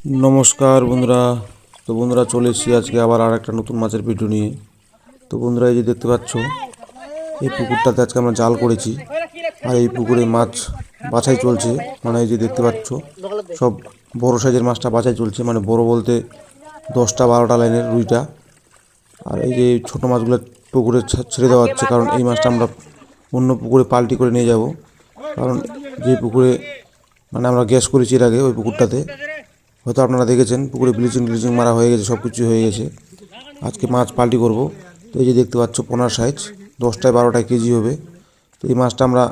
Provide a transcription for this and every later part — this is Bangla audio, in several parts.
नमस्कार बंधुरा। तो बंधुरा चले एसेছি আজকে আবার আরেকটা নতুন মাছের ভিডিও নিয়ে। তো বন্ধুরা এই যে দেখতে পাচ্ছ এই পুকুরটাতে আজকে আমরা জাল করেছি আর এই পুকুরে মাছ বাছাই চলছে। মানে এই যে দেখতে পাচ্ছ সব বড় সাইজের মাছটা বাছাই চলছে, মানে বড় বলতে 10টা 12টা লাইনের রুইটা। আর এই যে ছোট মাছগুলো পুকুরে ছেড়ে দেওয়া হচ্ছে, কারণ এই মাছটা আমরা অন্য পুকুরে পাল্টি করে নিয়ে যাব। কারণ যে পুকুরে মানে আমরা গ্যাস করেছি এর আগে ওই পুকুরটাতে হয়তো আপনারা দেখেছেন পুকুরে ব্লিচিং মারা হয়ে গেছে, সব কিছু হয়ে গেছে। আজকে মাছ পাল্টি করব। তো এই যে দেখতে পাচ্ছ পোনার সাইজ 10টায় 12টায় কেজি হবে। তো এই মাছটা আমরা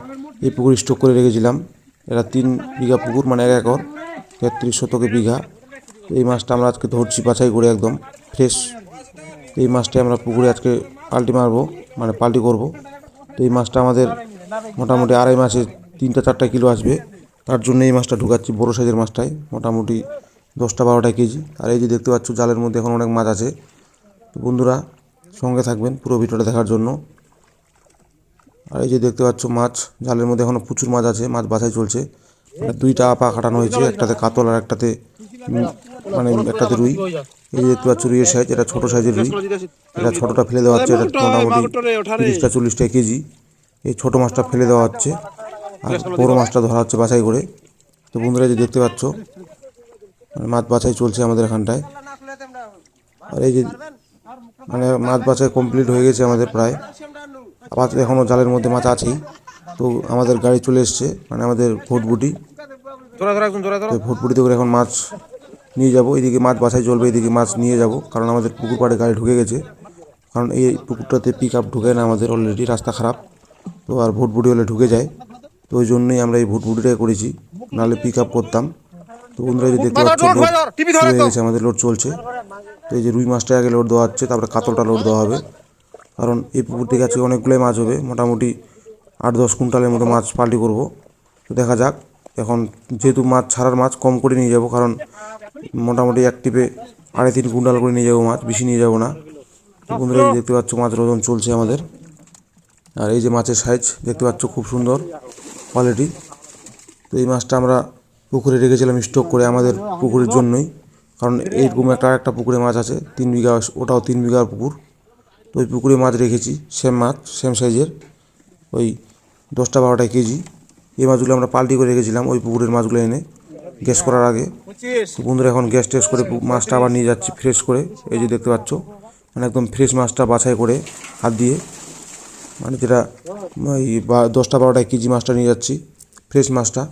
এই পুকুরে স্টক করে রেখেছিলাম। এটা 3 বিঘা পুকুর, মানে 1 একর 33 শতকে বিঘা। তো এই মাছটা আমরা আজকে ধরছি বাছাই করে একদম ফ্রেশ। তো এই মাছটা আমরা পুকুরে আজকে পাল্টি মারবো, মানে পাল্টি করব। তো এই মাছটা আমাদের মোটামুটি আড়াই মাসে 3টা 4টা কিলো আসবে। তার জন্য এই মাছটা ঢুকাচ্ছি, বড় সাইজের মাছটাই মোটামুটি 10টা 12টা কেজি। আর এই যে দেখতে পাচ্ছ জালের মধ্যে এখন অনেক মাছ আছে। তো বন্ধুরা সঙ্গে থাকবেন পুরো ভিডিওটা দেখার জন্য। আর এই যে দেখতে পাচ্ছ মাছ জালের মধ্যে এখনও প্রচুর মাছ আছে, মাছ বাছাই চলছে। মানে 2টা আপা কাটানো হয়েছে, একটাতে কাতল আর একটাতে মানে একটাতে রুই। এই যে দেখতে পাচ্ছ রুইয়ের সাইজ, এটা ছোটো সাইজের রুই। এটা ছোটোটা ফেলে দেওয়া হচ্ছে, এটা মোটামুটি 30টা 40টা কেজি। এই ছোটো মাছটা ফেলে দেওয়া হচ্ছে আর বড়ো মাছটা ধরা হচ্ছে বাছাই করে। তো বন্ধুরা যে দেখতে পাচ্ছ মাছ বাছাই চলছে আমাদের এখানটায়। আর এই যে মানে মাছ বাছাই কমপ্লিট হয়ে গেছে আমাদের প্রায়। আবার এখনও জালের মধ্যে মাছ আছেই। তো আমাদের গাড়ি চলে এসছে, মানে আমাদের ভোটবুটি। তো ভোটবুটিতে করে এখন মাছ নিয়ে যাব। এদিকে মাছ বাছাই চলবে, এদিকে মাছ নিয়ে যাব, কারণ আমাদের পুকুর পাড়ে গাড়ি ঢুকে গেছে। কারণ এই পুকুরটাতে পিক আপ ঢুকে না আমাদের, অলরেডি রাস্তা খারাপ। তো আর ভোটবুটি হলে ঢুকে যায়। তো ওই জন্যই আমরা এই ভোটবুটিটাই করেছি, নাহলে পিক আপ করতাম। তো বন্ধুরা যে দেখতে পাচ্ছ লোড হয়ে গেছে, আমাদের লোড চলছে। তো এই যে রুই মাছটা আগে লোড দেওয়া হচ্ছে, তারপরে কাতলটা লোড দেওয়া হবে। কারণ এই পুকুর থেকে আজকে অনেকগুলোই মাছ হবে, মোটামুটি 8-10 কুইন্টালের মতো মাছ পাল্টি করব। তো দেখা যাক। এখন যেহেতু মাছ ছাড়ার মাছ কম করে নিয়ে যাব, কারণ মোটামুটি এক টিপে 2.5-3 কুইন্টাল করে নিয়ে যাবো মাছ, বেশি নিয়ে যাব না। তো বন্ধুরা এই দেখতে পাচ্ছ মাছের ওজন চলছে আমাদের। আর এই যে মাছের সাইজ দেখতে পাচ্ছ খুব সুন্দর কোয়ালিটি। তো এই মাছটা আমরা পুকুরে রেখেছিলাম স্টক করে আমাদের পুকুরের জন্যই, কারণ এইরকম একটা পুকুরে মাছ আছে 3 বিঘা, ওটাও 3 বিঘার পুকুর। তো ওই পুকুরে মাছ রেখেছি, সেম মাছ সেম সাইজের, ওই 10টা 12টায় কেজি। এই মাছগুলো আমরা পাল্টি করে রেখেছিলাম ওই পুকুরের মাছগুলো এনে গ্যাস করার আগে। তো বন্ধুরা এখন গ্যাস টেস্ট করে মাছটা আবার নিয়ে যাচ্ছি ফ্রেশ করে। এই যে দেখতে পাচ্ছ মানে একদম ফ্রেশ মাছটা বাছাই করে হাত দিয়ে, মানে যেটা ওই 10টা 12টায় কেজি মাছটা নিয়ে যাচ্ছি ফ্রেশ মাছটা।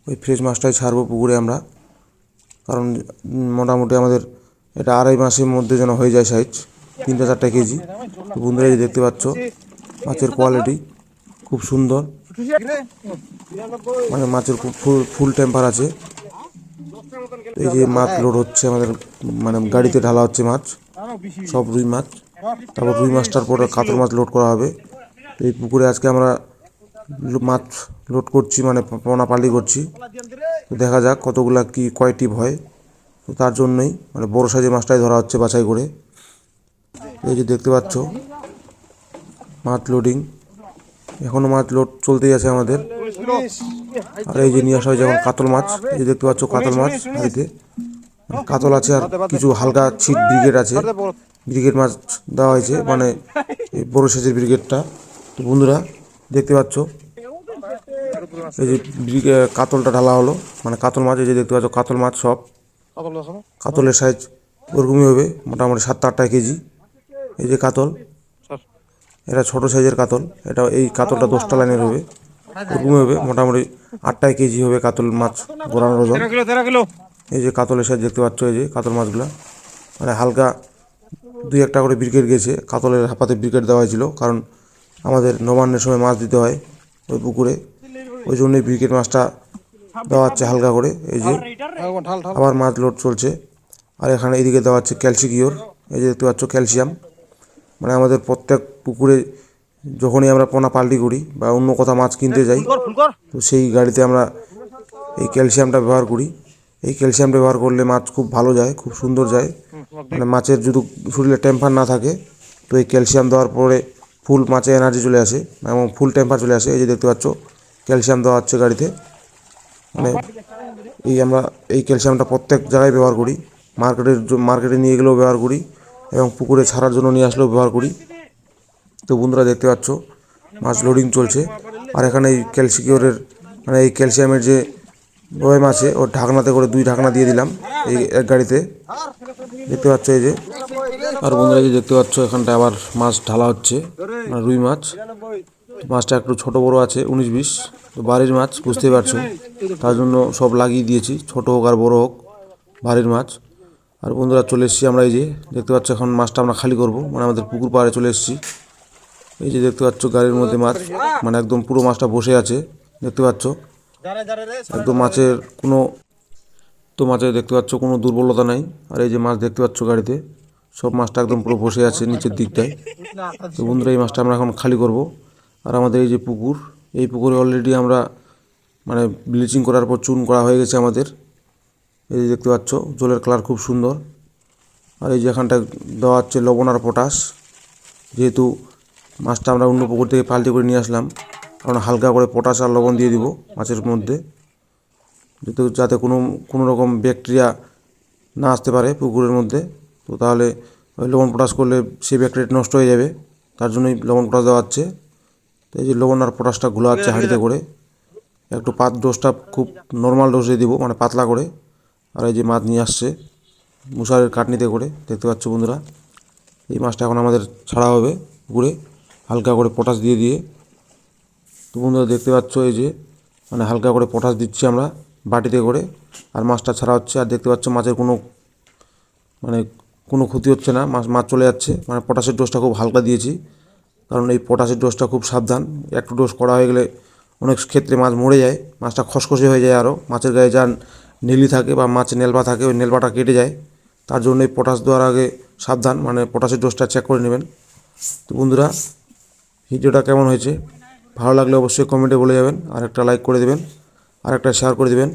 ওই ফ্রেশ মাছটাই ছাড়বো পুকুরে আমরা, কারণ মোটামুটি আমাদের এটা আড়াই মাসের মধ্যে যেন হয়ে যায় সাইজ 3টা 4টা কেজি। তো বন্ধুরা এই দেখতে পাচ্ছ মাছের কোয়ালিটি খুব সুন্দর, মানে মাছের খুব ফুল টেম্পার আছে। এই যে মাছ লোড হচ্ছে আমাদের, মানে গাড়িতে ঢালা হচ্ছে মাছ, সব রুই মাছ। তারপর রুই মাছটার পরে কাতল মাছ লোড করা হবে। তো এই পুকুরে আজকে আমরা মাছ লোড করছি, মানে পোনা পাল্টি করছি। তো দেখা যাক কতগুলা কি কয় টিপ হয়। তো তার জন্যই মানে বড় সাইজের মাছটাই ধরা হচ্ছে বাছাই করে। এই যে দেখতে পাচ্ছ মাছ লোডিং, এখনও মাছ লোড চলতেই আছে আমাদের। আর এই যে নিয়ে আসা হয়েছে এখন কাতল মাছ। এই যে দেখতে পাচ্ছ কাতল মাছ হাড়িতে, কাতল আছে আর কিছু হালকা ছিট ব্রিগেড আছে, ব্রিগেড মাছ দেওয়া হয়েছে, মানে এই বড় সাইজের ব্রিগেডটা। তো বন্ধুরা দেখতে পাচ্ছ এই যে কাতলটা ঢালা হলো, মানে কাতল মাছ। এই যে দেখতে পাচ্ছ কাতল মাছ, সব কাতলের সাইজ ওরকমই হবে, মোটামুটি 7-8 কেজি। এই যে কাতল, এটা ছোট সাইজের কাতল। এটা এই কাতলটা 10টা লাইনের হবে, ওরকমই হবে, মোটামুটি 8 কেজি হবে কাতল মাছ গোড়ানোর ওজন। এই যে কাতলের সাইজ দেখতে পাচ্ছ, এই যে কাতল মাছগুলা মানে হালকা 2-1টা করে ব্রিগেড গেছে। কাতলের হাঁপাতে ব্রিগেড দেওয়া হয়েছিল, কারণ আমাদের নবান্নের সময় মাছ দিতে হয় ওই পুকুরে, ওই জন্যই ব্রিগেড মাছটা দেওয়া হচ্ছে হালকা করে। এই যে আবার মাছ লোড চলছে। আর এখানে এইদিকে দেওয়া হচ্ছে ক্যালসিকিওর। এই যে দেখতে পাচ্ছ ক্যালসিয়াম, মানে আমাদের প্রত্যেক পুকুরে যখনই আমরা পোনা পাল্টি করি বা অন্য কোথাও মাছ কিনতে যাই, তো সেই গাড়িতে আমরা এই ক্যালসিয়ামটা ব্যবহার করি। এই ক্যালসিয়াম ব্যবহার করলে মাছ খুব ভালো যায়, খুব সুন্দর যায়। মানে মাছের যদি শরীরে টেম্পার না থাকে, তো এই ক্যালসিয়াম দেওয়ার পরে ফুল মাছে এনার্জি চলে আসে এবং ফুল টেম্পার চলে আসে। এই যে দেখতে পাচ্ছ ক্যালসিয়াম দেওয়া হচ্ছে গাড়িতে, মানে আমরা এই ক্যালসিয়ামটা প্রত্যেক জায়গায় ব্যবহার করি, মার্কেটে নিয়ে গেলেও ব্যবহার করি এবং পুকুরে ছাড়ার জন্য নিয়ে আসলেও ব্যবহার করি। তো বন্ধুরা দেখতে পাচ্ছ মাছ লোডিং চলছে, আর এখানে এই ক্যালসিকিওরের মানে এই ক্যালসিয়ামের যে বয়াম আছে ওর ঢাকনাতে করে 2 ঢাকনা দিয়ে দিলাম এই এক গাড়িতে, দেখতে পাচ্ছ এই যে। আর বন্ধুরা এই যে দেখতে পাচ্ছ এখানটা আবার মাছ ঢালা হচ্ছে, মানে রুই মাছ। মাছটা একটু ছোট বড় আছে 19-20, তো বাড়ির মাছ বুঝতেই পারছো, তার জন্য সব লাগিয়ে দিয়েছি, ছোট হোক আর বড় হোক বাড়ির মাছ। আর বন্ধুরা চলে এসেছি আমরা, এই যে দেখতে পাচ্ছ এখন মাছটা আমরা খালি করব, মানে আমাদের পুকুর পাড়ে চলে এসেছি। এই যে দেখতে পাচ্ছ গাড়ির মধ্যে মাছ, মানে একদম পুরো মাছটা বসে আছে, দেখতে পাচ্ছ একদম মাছের কোনো, তো মাছে দেখতে পাচ্ছ কোনো দুর্বলতা নাই। আর এই যে মাছ দেখতে পাচ্ছ গাড়িতে সব মাছটা একদম পুরো বসে আছে নিচের দিকটায়। তো বন্ধুরা এই মাছটা আমরা এখন খালি করব। আর আমাদের এই যে পুকুর, এই পুকুরে অলরেডি আমরা মানে ব্লিচিং করার পর চুন করা হয়ে গেছে আমাদের। এই যে দেখতে পাচ্ছ জলের কালার খুব সুন্দর। আর এই যে এখানটা দেওয়া হচ্ছে লবণ আর পটাশ, যেহেতু মাছটা আমরা অন্য পুকুর থেকে পাল্টি করে নিয়ে আসলাম, কারণ হালকা করে পটাশ আর লবণ দিয়ে দিব মাছের মধ্যে, যাতে কোনো রকম ব্যাকটেরিয়া না আসতে পারে পুকুরের মধ্যে। তো তাহলে ওই লবণ পটাশ করলে সেই ব্যাকটেরিয়া নষ্ট হয়ে যাবে, তার জন্যই লবণ পটাশ দেওয়া হচ্ছে। তো এই যে লবণ আর পটাশটা ঘোলা হচ্ছে হাঁড়িতে করে, একটু ডোজটা খুব নর্মাল ডোজে দিব, মানে পাতলা করে। আর এই যে মাছ নিয়ে আসছে মশারির কাটনিতে করে, দেখতে পাচ্ছ বন্ধুরা। এই মাছটা এখন আমাদের ছাড়া হবে পুকুরে হালকা করে পটাশ দিয়ে দিয়ে। তো বন্ধুরা দেখতে পাচ্ছ এই যে মানে হালকা করে পটাশ দিচ্ছি আমরা বাটিতে করে, আর মাছটা ছাড়া হচ্ছে। আর দেখতে পাচ্ছ মাছের কোনো ক্ষতি হচ্ছে না, মাছ চলে যাচ্ছে, মানে পটাশের ডোজটা খুব হালকা দিয়েছি, কারণ এই পটাশের ডোজটা খুব সাবধান, একটু ডোজ করা হয়ে গেলে অনেক ক্ষেত্রে মাছ মরে যায়, মাছটা খসখসে হয়ে যায়, আরও মাছের গায়ে যা নেলি থাকে বা মাছের নেলবা থাকে ওই নেলবাটা কেটে যায়। তার জন্য এই পটাশ দেওয়ার আগে সাবধান, মানে পটাশের ডোজটা চেক করে নেবেন। তো বন্ধুরা ভিডিওটা কেমন হয়েছে ভালো লাগলে অবশ্যই কমেন্টে বলে যাবেন, আর একটা লাইক করে দেবেন, আর একটা শেয়ার করে দেবেন।